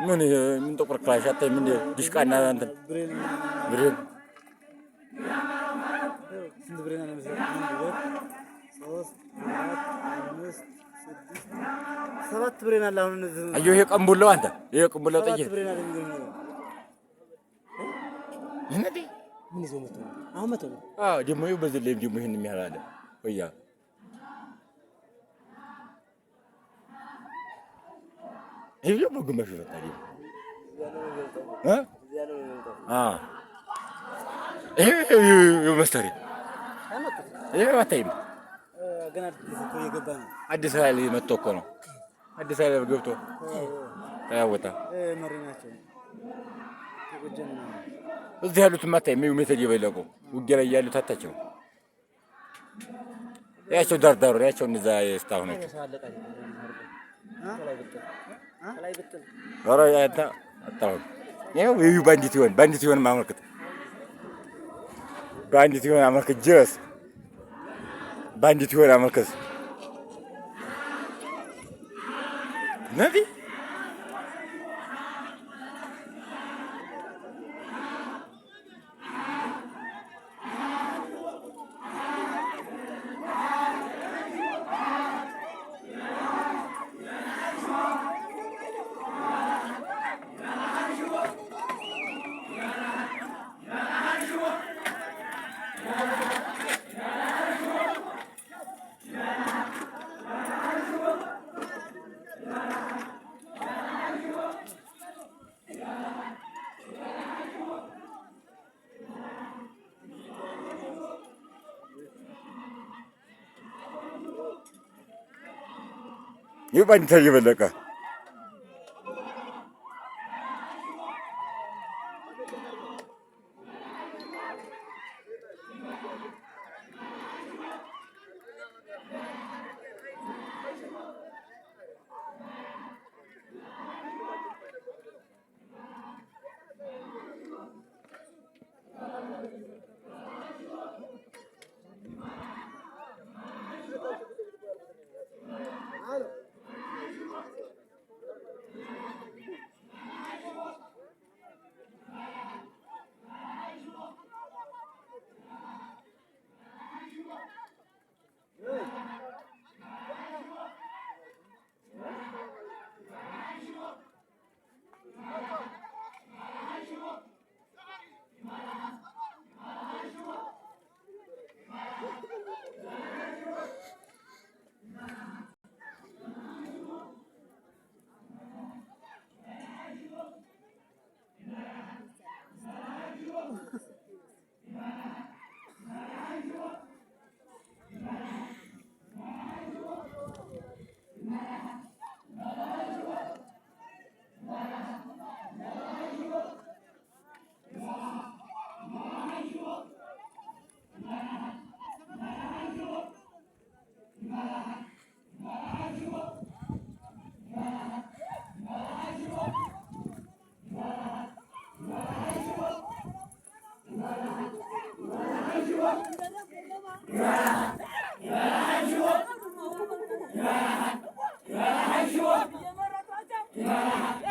من تقرأ كلاش حتى من ديش كأنه أنت بريل سند بريل أنا مثلا صوص سبات بريل الله ونزل أيوه هيك أمبولو أنت هيك أمبولو تيجي سبات بريل هذا هنا دي من يزومته أهمته جمو يبزل لي جمو هني مهلا ويا هي يوم قم شو تقريبا ها إيه مستري إيه ما تيم قناة تسوي جبان አዲስ ኃይል መጥቶ እኮ ነው አዲስ ኃይል ገብቶ ታያወጣ መሪናቸው እዚህ ያሉት ማታይ ምን ሜተድ እየበለቁ ውጊያ ላይ ያሉት አታቸው ያቸው ዳርዳሩ ያቸው እነዛ የስታው ነው ኧረ ያታ አጣው ነው ይሄ ባንዲት ይሆን ማመልከት ባንዲት ይሆን ማመልከት ጀስ ባንዲት ይሆን ማመልከት ነዲ يبان تجيب لك Yeah.